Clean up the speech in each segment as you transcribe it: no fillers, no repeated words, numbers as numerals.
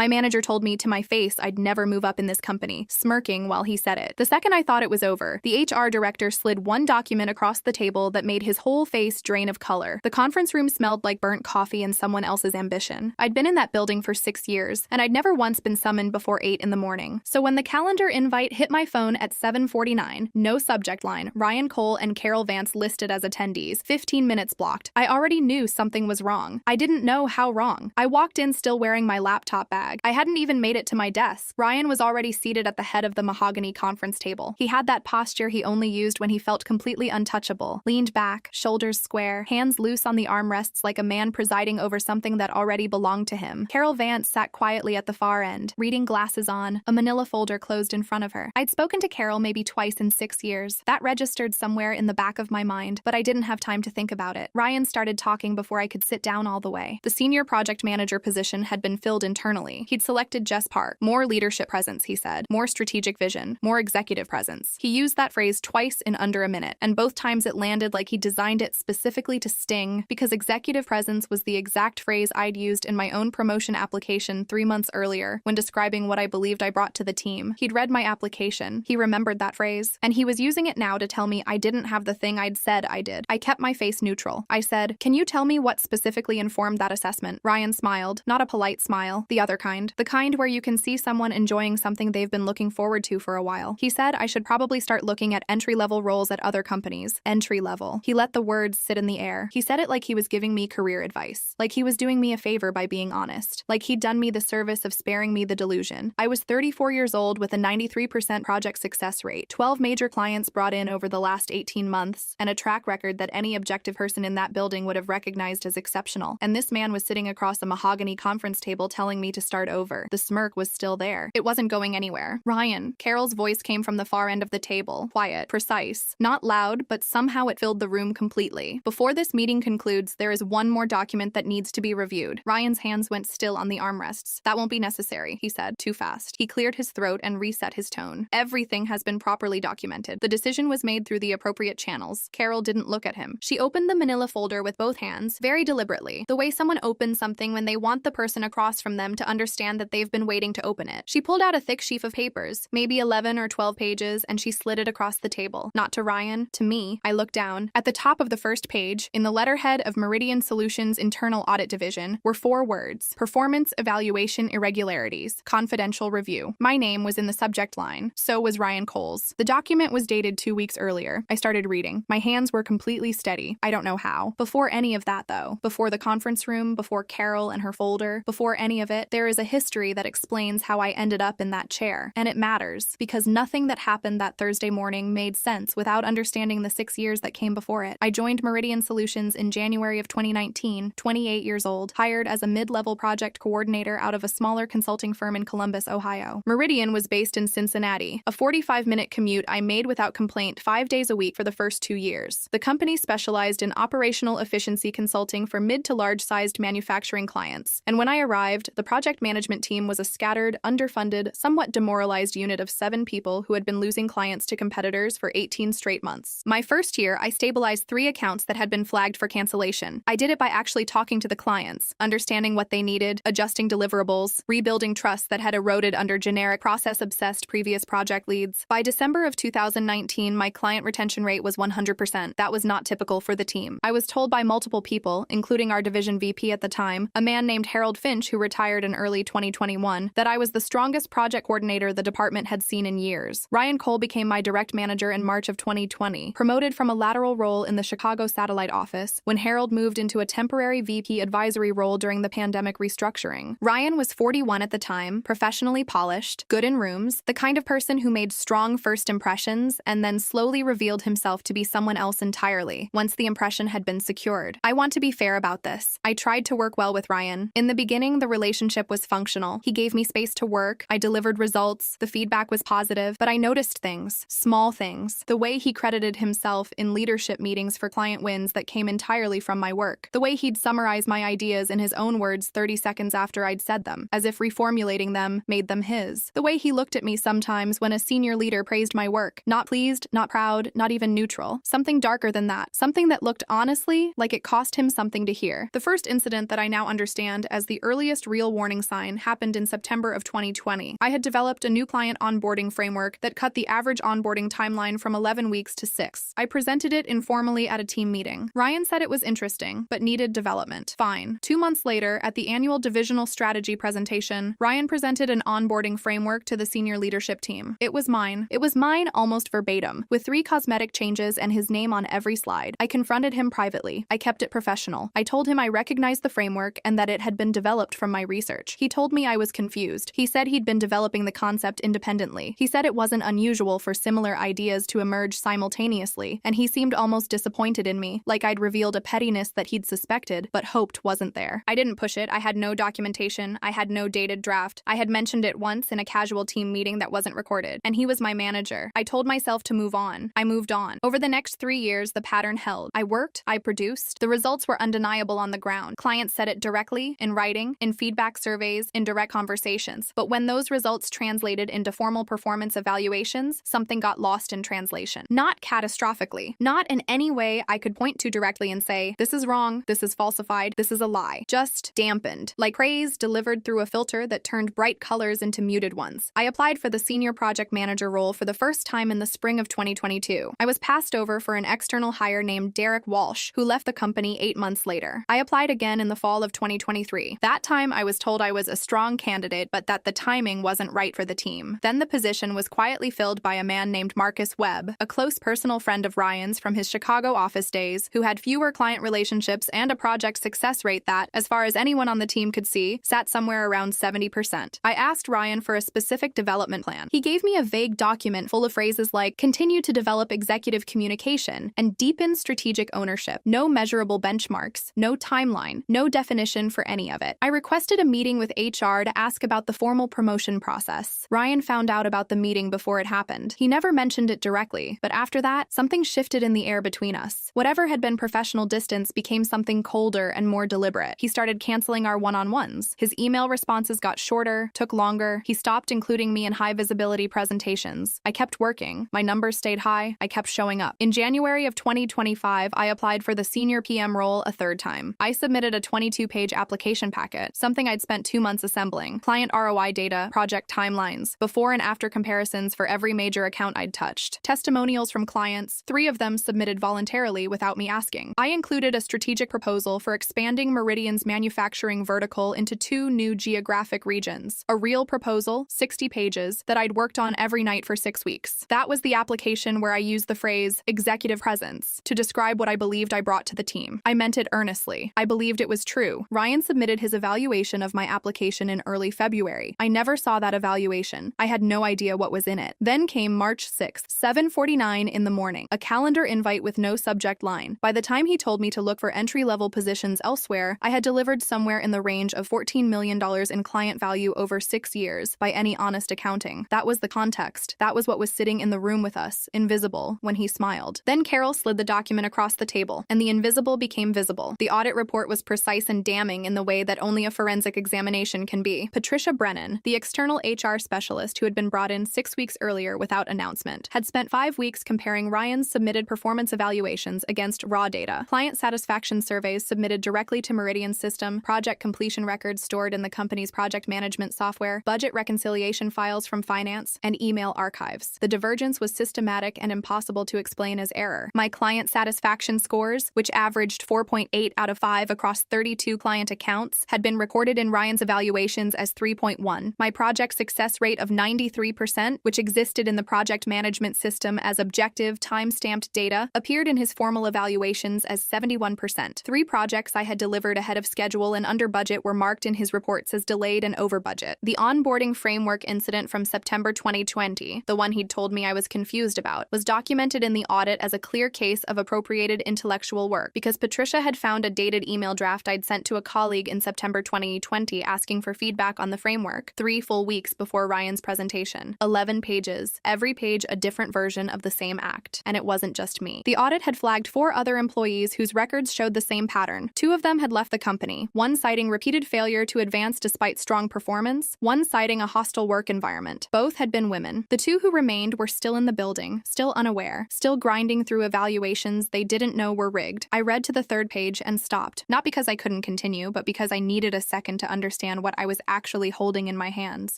My manager told me to my face I'd never move up in this company, smirking while he said it. The second I thought it was over, the HR director slid one document across the table that made his whole face drain of color. The conference room smelled like burnt coffee and someone else's ambition. I'd been in that building for 6 years, and I'd never once been summoned before 8 in the morning. So when the calendar invite hit my phone at 7:49, no subject line, Ryan Cole and Carol Vance listed as attendees, 15 minutes blocked. I already knew something was wrong. I didn't know how wrong. I walked in still wearing my laptop bag. I hadn't even made it to my desk. Ryan was already seated at the head of the mahogany conference table. He had that posture he only used when he felt completely untouchable. Leaned back, shoulders square, hands loose on the armrests like a man presiding over something that already belonged to him. Carol Vance sat quietly at the far end, reading glasses on, a manila folder closed in front of her. I'd spoken to Carol maybe twice in 6 years. That registered somewhere in the back of my mind, but I didn't have time to think about it. Ryan started talking before I could sit down all the way. The senior project manager position had been filled internally. He'd selected Jess Park. More leadership presence, he said. More strategic vision. More executive presence. He used that phrase twice in under a minute, and both times it landed like he designed it specifically to sting, because executive presence was the exact phrase I'd used in my own promotion application 3 months earlier when describing what I believed I brought to the team. He'd read my application. He remembered that phrase, and he was using it now to tell me I didn't have the thing I'd said I did. I kept my face neutral. I said, "Can you tell me what specifically informed that assessment?" Ryan smiled, not a polite smile, the other kind. The kind where you can see someone enjoying something they've been looking forward to for a while. He said I should probably start looking at entry-level roles at other companies. Entry-level. He let the words sit in the air. He said it like he was giving me career advice. Like he was doing me a favor by being honest. Like he'd done me the service of sparing me the delusion. I was 34 years old with a 93% project success rate, 12 major clients brought in over the last 18 months, and a track record that any objective person in that building would have recognized as exceptional. And this man was sitting across a mahogany conference table telling me to start over. The smirk was still there. It wasn't going anywhere. "Ryan." Carol's voice came from the far end of the table. Quiet, precise, not loud, but somehow it filled the room completely. "Before this meeting concludes, there is one more document that needs to be reviewed." Ryan's hands went still on the armrests. "That won't be necessary," he said, too fast. He cleared his throat and reset his tone. "Everything has been properly documented. The decision was made through the appropriate channels." Carol didn't look at him. She opened the manila folder with both hands, very deliberately, the way someone opens something when they want the person across from them to understand that they've been waiting to open it. She pulled out a thick sheaf of papers, maybe 11 or 12 pages, and she slid it across the table. Not to Ryan, to me. I looked down. At the top of the first page, in the letterhead of Meridian Solutions Internal Audit Division, were 4 words: Performance Evaluation Irregularities, Confidential Review. My name was in the subject line. So was Ryan Cole's. The document was dated 2 weeks earlier. I started reading. My hands were completely steady. I don't know how. Before any of that, though, before the conference room, before Carol and her folder, before any of it, there is a history that explains how I ended up in that chair. And it matters, because nothing that happened that Thursday morning made sense without understanding the 6 years that came before it. I joined Meridian Solutions in January of 2019, 28 years old, hired as a mid-level project coordinator out of a smaller consulting firm in Columbus, Ohio. Meridian was based in Cincinnati, a 45-minute commute I made without complaint 5 days a week for the first 2 years. The company specialized in operational efficiency consulting for mid to large-sized manufacturing clients, and when I arrived, the project management team was a scattered, underfunded, somewhat demoralized unit of 7 people who had been losing clients to competitors for 18 straight months. My first year, I stabilized 3 accounts that had been flagged for cancellation. I did it by actually talking to the clients, understanding what they needed, adjusting deliverables, rebuilding trust that had eroded under generic, process-obsessed previous project leads. By December of 2019, my client retention rate was 100%. That was not typical for the team. I was told by multiple people, including our division VP at the time, a man named Harold Finch who retired in early 2021, that I was the strongest project coordinator the department had seen in years. Ryan Cole became my direct manager in March of 2020, promoted from a lateral role in the Chicago satellite office when Harold moved into a temporary VP advisory role during the pandemic restructuring. Ryan was 41 at the time, professionally polished, good in rooms, the kind of person who made strong first impressions and then slowly revealed himself to be someone else entirely once the impression had been secured. I want to be fair about this. I tried to work well with Ryan. In the beginning, the relationship was functional. He gave me space to work. I delivered results. The feedback was positive, but I noticed things, small things. The way he credited himself in leadership meetings for client wins that came entirely from my work. The way he'd summarize my ideas in his own words 30 seconds after I'd said them, as if reformulating them made them his. The way he looked at me sometimes when a senior leader praised my work. Not pleased, not proud, not even neutral. Something darker than that. Something that looked honestly like it cost him something to hear. The first incident that I now understand as the earliest real warning sign happened in September of 2020. I had developed a new client onboarding framework that cut the average onboarding timeline from 11 weeks to 6. I presented it informally at a team meeting. Ryan said it was interesting, but needed development. Fine. 2 months later, at the annual divisional strategy presentation, Ryan presented an onboarding framework to the senior leadership team. It was mine. It was mine almost verbatim, with 3 cosmetic changes and his name on every slide. I confronted him privately. I kept it professional. I told him I recognized the framework and that it had been developed from my research. He told me I was confused. He said he'd been developing the concept independently. He said it wasn't unusual for similar ideas to emerge simultaneously, and he seemed almost disappointed in me, like I'd revealed a pettiness that he'd suspected but hoped wasn't there. I didn't push it. I had no documentation. I had no dated draft. I had mentioned it once in a casual team meeting that wasn't recorded, and he was my manager. I told myself to move on. I moved on. Over the next 3 years, the pattern held. I worked, I produced. The results were undeniable on the ground. Clients said it directly, in writing, in feedback surveys, in direct conversations. But when those results translated into formal performance evaluations, something got lost in translation. Not catastrophically. Not in any way I could point to directly and say, this is wrong, this is falsified, this is a lie. Just dampened, like praise delivered through a filter that turned bright colors into muted ones. I applied for the senior project manager role for the first time in the spring of 2022. I was passed over for an external hire named Derek Walsh, who left the company 8 months later. I applied again in the fall of 2023. That time I was told I was a strong candidate, but that the timing wasn't right for the team. Then the position was quietly filled by a man named Marcus Webb, a close personal friend of Ryan's from his Chicago office days, who had fewer client relationships and a project success rate that, as far as anyone on the team could see, sat somewhere around 70%. I asked Ryan for a specific development plan. He gave me a vague document full of phrases like, continue to develop executive communication and deepen strategic ownership. No measurable benchmarks, no timeline, no definition for any of it. I requested a meeting with HR to ask about the formal promotion process. Ryan found out about the meeting before it happened. He never mentioned it directly, but after that, something shifted in the air between us. Whatever had been professional distance became something colder and more deliberate. He started canceling our one-on-ones. His email responses got shorter, took longer. He stopped including me in high-visibility presentations. I kept working. My numbers stayed high. I kept showing up. In January of 2025, I applied for the senior PM role a third time. I submitted a 22-page application packet, something I'd spent 2 months assembling, client ROI data, project timelines, before and after comparisons for every major account I'd touched, testimonials from clients, 3 of them submitted voluntarily without me asking. I included a strategic proposal for expanding Meridian's manufacturing vertical into 2 new geographic regions. A real proposal, 60 pages, that I'd worked on every night for 6 weeks. That was the application where I used the phrase executive presence to describe what I believed I brought to the team. I meant it earnestly. I believed it was true. Ryan submitted his evaluation of my application in early February. I never saw that evaluation. I had no idea what was in it. Then came March 6th, 7:49 in the morning, a calendar invite with no subject line. By the time he told me to look for entry-level positions elsewhere, I had delivered somewhere in the range of $14 million in client value over 6 years, by any honest accounting. That was the context. That was what was sitting in the room with us, invisible, when he smiled. Then Carol slid the document across the table, and the invisible became visible. The audit report was precise and damning in the way that only a forensic examination can be. Patricia Brennan, the external HR specialist who had been brought in 6 weeks earlier without announcement, had spent 5 weeks comparing Ryan's submitted performance evaluations against raw data, client satisfaction surveys submitted directly to Meridian's system, project completion records stored in the company's project management software, budget reconciliation files from finance, and email archives. The divergence was systematic and impossible to explain as error. My client satisfaction scores, which averaged 4.8 out of 5 across 32 client accounts, had been recorded in Ryan's evaluations as 3.1. My project success rate of 93%, which existed in the project management system as objective, time-stamped data, appeared in his formal evaluations as 71%. 3 projects I had delivered ahead of schedule and under budget were marked in his reports as delayed and over budget. The onboarding framework incident from September 2020, the one he'd told me I was confused about, was documented in the audit as a clear case of appropriated intellectual work because Patricia had found a dated email draft I'd sent to a colleague in September 2020 asking for feedback on the framework, 3 full weeks before Ryan's presentation. 11 pages, every page a different version of the same act. And it wasn't just me. The audit had flagged 4 other employees whose records showed the same pattern. 2 of them had left the company, one citing repeated failure to advance despite strong performance, one citing a hostile work environment. Both had been women. The 2 who remained were still in the building, still unaware, still grinding through evaluations they didn't know were rigged. I read to the 3rd page and stopped, not because I couldn't continue, but because I needed a second to understand understand what I was actually holding in my hands.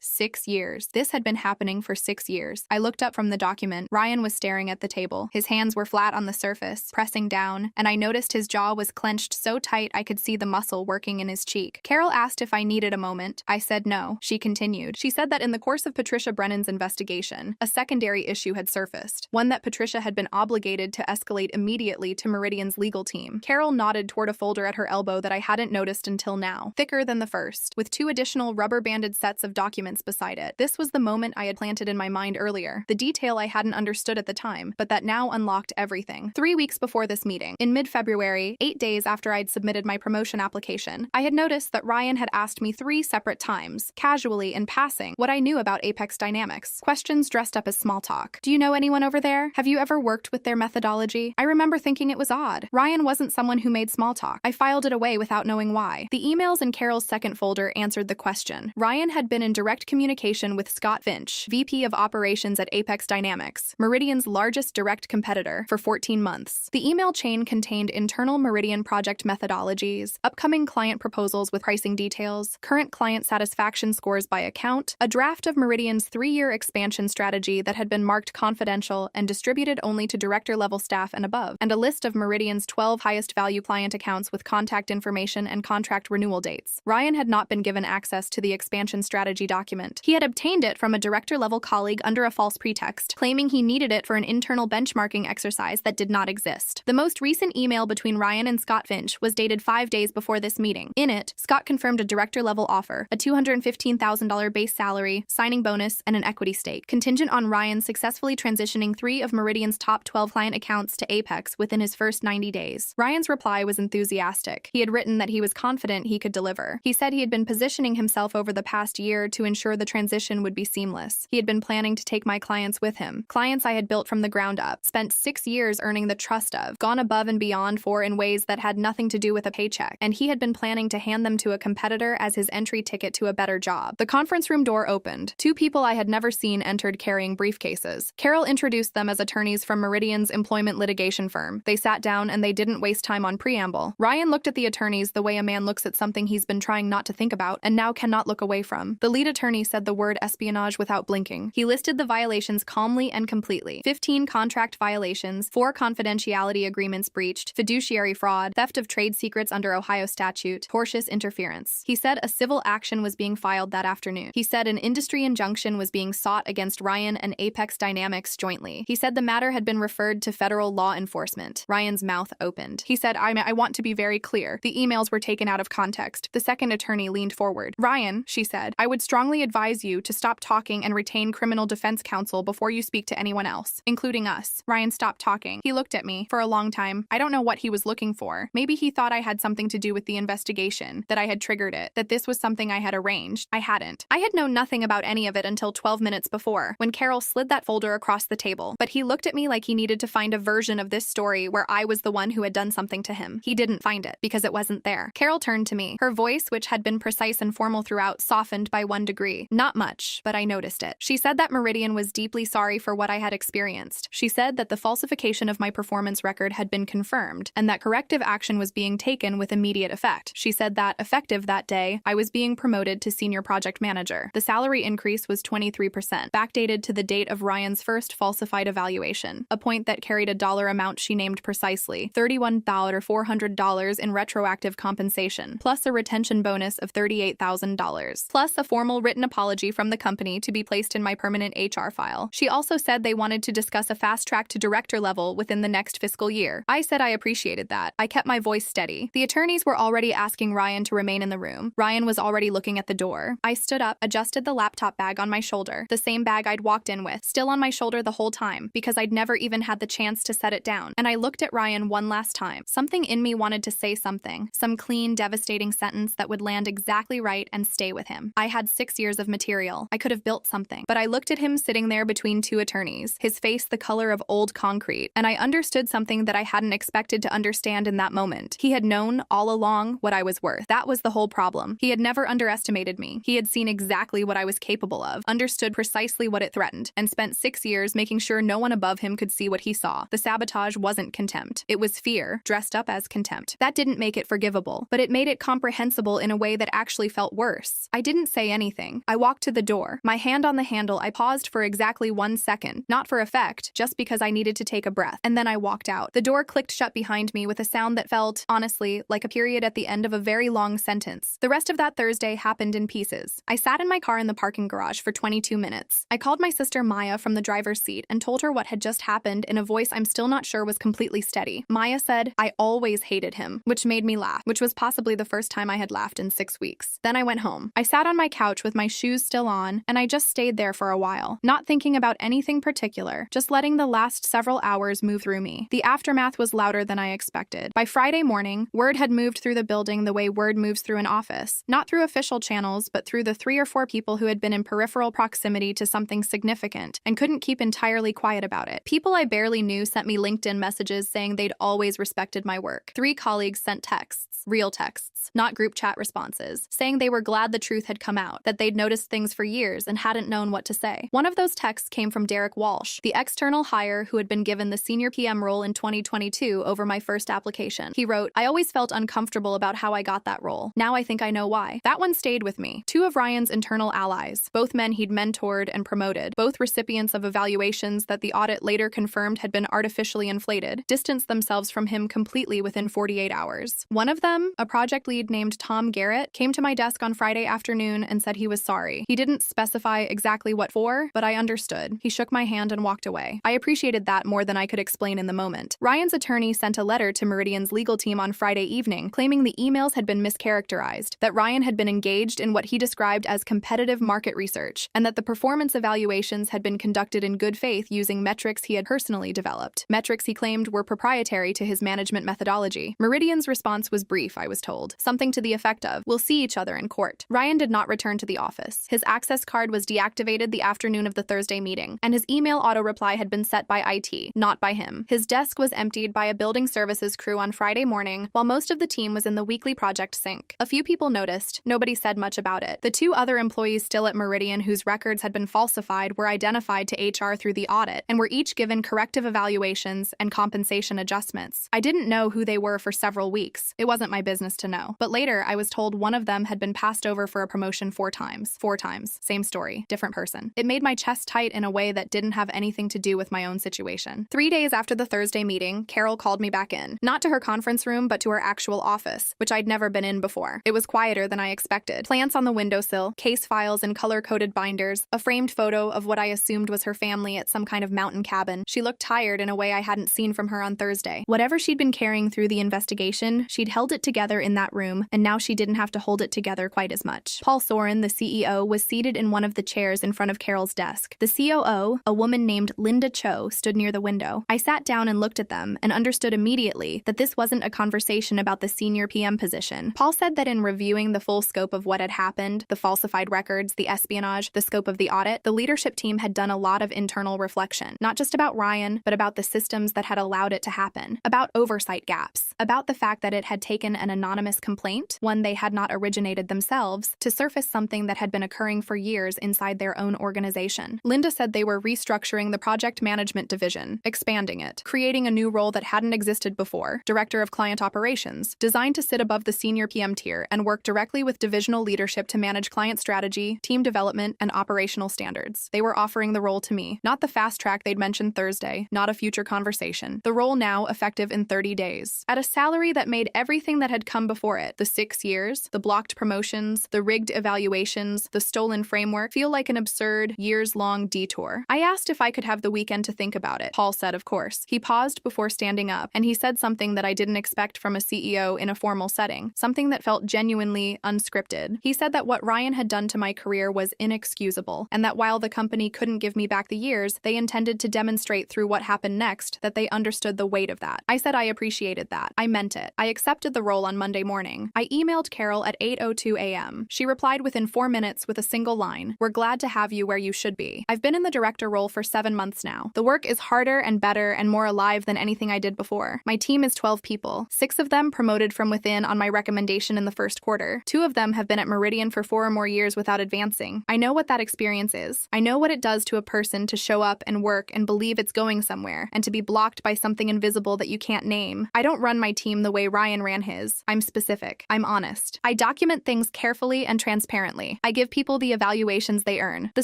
6 years. This had been happening for 6 years. I looked up from the document. Ryan was staring at the table. His hands were flat on the surface, pressing down, and I noticed his jaw was clenched so tight I could see the muscle working in his cheek. Carol asked if I needed a moment. I said no. She continued. She said that in the course of Patricia Brennan's investigation, a secondary issue had surfaced, one that Patricia had been obligated to escalate immediately to Meridian's legal team. Carol nodded toward a folder at her elbow that I hadn't noticed until now, thicker than the first, with 2 additional rubber-banded sets of documents beside it. This was the moment I had planted in my mind earlier, the detail I hadn't understood at the time, but that now unlocked everything. 3 weeks before this meeting, in mid-February, 8 days after I'd submitted my promotion application, I had noticed that Ryan had asked me 3 separate times, casually in passing, what I knew about Apex Dynamics. Questions dressed up as small talk. Do you know anyone over there? Have you ever worked with their methodology? I remember thinking it was odd. Ryan wasn't someone who made small talk. I filed it away without knowing why. The emails in Carol's second folder answered the question. Ryan had been in direct communication with Scott Finch, VP of Operations at Apex Dynamics, Meridian's largest direct competitor, for 14 months. The email chain contained internal Meridian project methodologies, upcoming client proposals with pricing details, current client satisfaction scores by account, a draft of Meridian's 3-year expansion strategy that had been marked confidential and distributed only to director-level staff and above, and a list of Meridian's 12 highest-value client accounts with contact information and contract renewal dates. Ryan had not been given access to the expansion strategy document. He had obtained it from a director-level colleague under a false pretext, claiming he needed it for an internal benchmarking exercise that did not exist. The most recent email between Ryan and Scott Finch was dated 5 days before this meeting. In it, Scott confirmed a director-level offer, a $215,000 base salary, signing bonus, and an equity stake, contingent on Ryan successfully transitioning 3 of Meridian's top 12 client accounts to Apex within his first 90 days. Ryan's reply was enthusiastic. He had written that he was confident he could deliver. He said he had been positioning himself over the past year to ensure the transition would be seamless. He had been planning to take my clients with him, clients I had built from the ground up, spent 6 years earning the trust of, gone above and beyond for in ways that had nothing to do with a paycheck, and he had been planning to hand them to a competitor as his entry ticket to a better job. The conference room door opened. 2 people I had never seen entered carrying briefcases. Carol introduced them as attorneys from Meridian's employment litigation firm. They sat down and they didn't waste time on preamble. Ryan looked at the attorneys the way a man looks at something he's been trying not to think about and now cannot look away from. The lead attorney said the word espionage without blinking. He listed the violations calmly and completely. 15 contract violations, 4 confidentiality agreements breached, fiduciary fraud, theft of trade secrets under Ohio statute, tortious interference. He said a civil action was being filed that afternoon. He said an industry injunction was being sought against Ryan and Apex Dynamics jointly. He said the matter had been referred to federal law enforcement. Ryan's mouth opened. He said, I want to be very clear. The emails were taken out of context. The second attorney leaned forward. Ryan, she said, I would strongly advise you to stop talking and retain criminal defense counsel before you speak to anyone else, including us. Ryan stopped talking. He looked at me for a long time. I don't know what he was looking for. Maybe he thought I had something to do with the investigation, that I had triggered it, that this was something I had arranged. I hadn't. I had known nothing about any of it until 12 minutes before, when Carol slid that folder across the table. But he looked at me like he needed to find a version of this story where I was the one who had done something to him. He didn't find it, because it wasn't there. Carol turned to me. Her voice, which had been precise and formal throughout, softened by 1 degree. Not much, but I noticed it. She said that Meridian was deeply sorry for what I had experienced. She said that the falsification of my performance record had been confirmed, and that corrective action was being taken with immediate effect. She said that, effective that day, I was being promoted to senior project manager. The salary increase was 23%, backdated to the date of Ryan's first falsified evaluation, a point that carried a dollar amount she named precisely, $31,400 in retroactive compensation, plus a retention bonus of $38,000, plus a formal written apology from the company to be placed in my permanent HR file. She also said they wanted to discuss a fast track to director level within the next fiscal year. I said I appreciated that. I kept my voice steady. The attorneys were already asking Ryan to remain in the room. Ryan was already looking at the door. I stood up, adjusted the laptop bag on my shoulder, the same bag I'd walked in with, still on my shoulder the whole time, because I'd never even had the chance to set it down. And I looked at Ryan one last time. Something in me wanted to say something, some clean, devastating sentence that would land exactly right and stay with him. I had 6 years of material. I could have built something. But I looked at him sitting there between 2 attorneys, his face the color of old concrete, and I understood something that I hadn't expected to understand in that moment. He had known all along what I was worth. That was the whole problem. He had never underestimated me. He had seen exactly what I was capable of, understood precisely what it threatened, and spent 6 years making sure no one above him could see what he saw. The sabotage wasn't contempt. It was fear, dressed up as contempt. That didn't make it forgivable, but it made it comprehensible in a way that actually felt worse. I didn't say anything. I walked to the door. My hand on the handle, I paused for exactly 1 second. Not for effect, just because I needed to take a breath. And then I walked out. The door clicked shut behind me with a sound that felt, honestly, like a period at the end of a very long sentence. The rest of that Thursday happened in pieces. I sat in my car in the parking garage for 22 minutes. I called my sister Maya from the driver's seat and told her what had just happened in a voice I'm still not sure was completely steady. Maya said, "I always hated him," which made me laugh, which was possibly the first time I had laughed in 6 weeks. Then I went home. I sat on my couch with my shoes still on, and I just stayed there for a while, not thinking about anything particular, just letting the last several hours move through me. The aftermath was louder than I expected. By Friday morning, word had moved through the building the way word moves through an office, not through official channels, but through the 3 or 4 people who had been in peripheral proximity to something significant and couldn't keep entirely quiet about it. People I barely knew sent me LinkedIn messages saying they'd always respected my work. 3 colleagues sent texts, real texts, not group chat responses, saying they were glad the truth had come out, that they'd noticed things for years and hadn't known what to say. One of those texts came from Derek Walsh, the external hire who had been given the senior PM role in 2022 over my first application. He wrote, "I always felt uncomfortable about how I got that role. Now I think I know why." That one stayed with me. 2 of Ryan's internal allies, both men he'd mentored and promoted, both recipients of evaluations that the audit later confirmed had been artificially inflated, distanced themselves from him completely within 48 hours. One of them, a project lead named Tom Garrett, came to my desk on Friday afternoon and said he was sorry. He didn't specify exactly what for, but I understood. He shook my hand and walked away. I appreciated that more than I could explain in the moment. Ryan's attorney sent a letter to Meridian's legal team on Friday evening, claiming the emails had been mischaracterized, that Ryan had been engaged in what he described as competitive market research, and that the performance evaluations had been conducted in good faith using metrics he had personally developed. Metrics he claimed were proprietary to his management methodology. Meridian's response was brief, I was told. Something to the effect of, "We'll see each other in court." Ryan did not return to the office. His access card was deactivated the afternoon of the Thursday meeting, and his email auto-reply had been set by IT, not by him. His desk was emptied by a building services crew on Friday morning, while most of the team was in the weekly project sync. A few people noticed. Nobody said much about it. The 2 other employees still at Meridian whose records had been falsified were identified to HR through the audit, and were each given corrective evaluations and compensation adjustments. I didn't know who they were for several weeks. It wasn't my business to know. But later, I was told one of them had been passed over for a promotion 4 times. 4 times. Same story. Different person. It made my chest tight in a way that didn't have anything to do with my own situation. 3 days after the Thursday meeting, Carol called me back in. Not to her conference room, but to her actual office, which I'd never been in before. It was quieter than I expected. Plants on the windowsill, case files in color-coded binders, a framed photo of what I assumed was her family at some kind of mountain cabin. She looked tired in a way I hadn't seen from her on Thursday. Whatever she'd been carrying through the investigation, she'd held it together in that room, and now she didn't have to hold it together quite as much. Paul Soren, the CEO, was seated in one of the chairs in front of Carol's desk. The COO, a woman named Linda Cho, stood near the window. I sat down and looked at them and understood immediately that this wasn't a conversation about the senior PM position. Paul said that in reviewing the full scope of what had happened, the falsified records, the espionage, the scope of the audit, the leadership team had done a lot of internal reflection, not just about Ryan, but about the systems that had allowed it to happen, about oversight gaps, about the fact that it had taken an anonymous complaint, one they had not originated themselves, to surface something that had been occurring for years inside their own organization. Linda said they were restructuring the project management division, expanding it, creating a new role that hadn't existed before, Director of Client Operations, designed to sit above the senior PM tier and work directly with divisional leadership to manage client strategy, team development, and operational standards. They were offering the role to me, not the fast track they'd mentioned Thursday, not a future conversation. The role now effective in 30 days. At a salary that made everything that had come before it, the 6 years, the blocked promotions, the rigged evaluations, the stolen framework, feel like an absurd, years-long detour. I asked if I could have the weekend to think about it. Paul said, of course. He paused before standing up, and he said something that I didn't expect from a CEO in a formal setting, something that felt genuinely unscripted. He said that what Ryan had done to my career was inexcusable, and that while the company couldn't give me back the years, they intended to demonstrate through what happened next that they understood the weight of that. I said I appreciated that. I meant it. I accepted the role on Monday morning. I emailed Carol at 8:02 a.m. She replied within 4 minutes with a single line, "We're glad to have you where you should be." I've been in the director role for 7 months now. The work is harder and better and more alive than anything I did before. My team is 12 people, 6 of them promoted from within on my recommendation in the first quarter. 2 of them have been at Meridian for 4 or more years without advancing. I know what that experience is. I know what it does to a person to show up and work and believe it's going somewhere, and to be blocked by something invisible that you can't name. I don't run my team the way Ryan ran his. I'm specific. I'm honest. I I document things carefully and transparently. I give people the evaluations they earn. The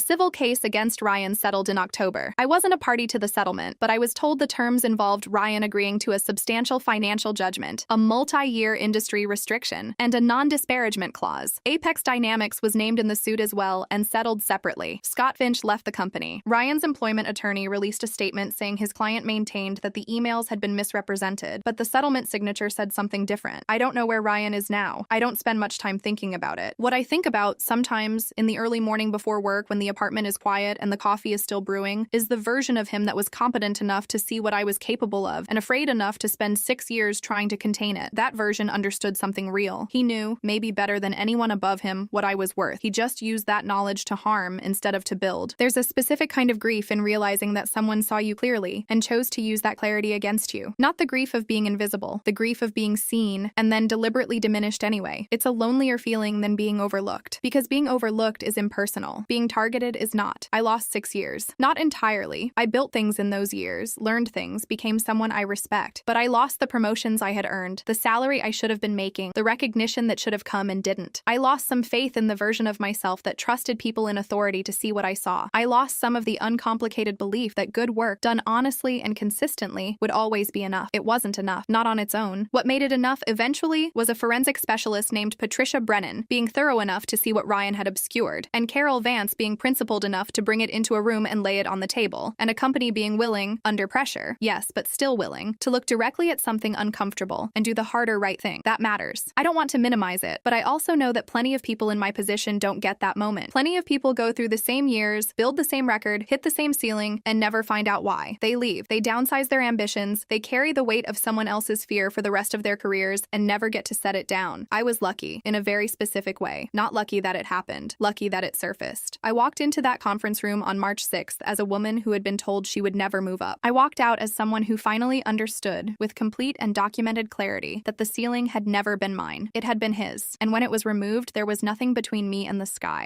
civil case against Ryan settled in October. I wasn't a party to the settlement, but I was told the terms involved Ryan agreeing to a substantial financial judgment, a multi-year industry restriction, and a non-disparagement clause. Apex Dynamics was named in the suit as well and settled separately. Scott Finch left the company. Ryan's employment attorney released a statement saying his client maintained that the emails had been misrepresented, but the settlement signature said something different. I don't know where Ryan is now. I don't spend much time thinking about it. What I think about sometimes in the early morning before work when the apartment is quiet and the coffee is still brewing is the version of him that was competent enough to see what I was capable of and afraid enough to spend 6 years trying to contain it. That version understood something real. He knew, maybe better than anyone above him, what I was worth. He just used that knowledge to harm instead of to build. There's a specific kind of grief in realizing that someone saw you clearly and chose to use that clarity against you. Not the grief of being invisible, the grief of being seen and then deliberately diminished anyway. It's a lonelier feeling than being overlooked, because being overlooked is impersonal. Being targeted is not. I lost 6 years. Not entirely. I built things in those years, learned things, became someone I respect, but I lost the promotions I had earned, the salary I should have been making, the recognition that should have come and didn't. I lost some faith in the version of myself that trusted people in authority to see what I saw. I lost some of the uncomplicated belief that good work done honestly and consistently would always be enough. It wasn't enough, not on its own. What made it enough eventually was a forensic specialist named Patricia Brennan being thorough enough to see what Ryan had obscured, and Carol Vance being principled enough to bring it into a room and lay it on the table, and a company being willing, under pressure, yes, but still willing, to look directly at something uncomfortable and do the harder right thing. That matters. I don't want to minimize it, but I also know that plenty of people in my position don't get that moment. Plenty of people go through the same years, build the same record, hit the same ceiling, and never find out why. They leave. They downsize their ambitions. They carry the weight of someone else's fear for the rest of their careers and never get to set it down. I was lucky, in a very specific way. Not lucky that it happened. Lucky that it surfaced. I walked into that conference room on March 6th as a woman who had been told she would never move up. I walked out as someone who finally understood, with complete and documented clarity, that the ceiling had never been mine. It had been his. And when it was removed, there was nothing between me and the sky.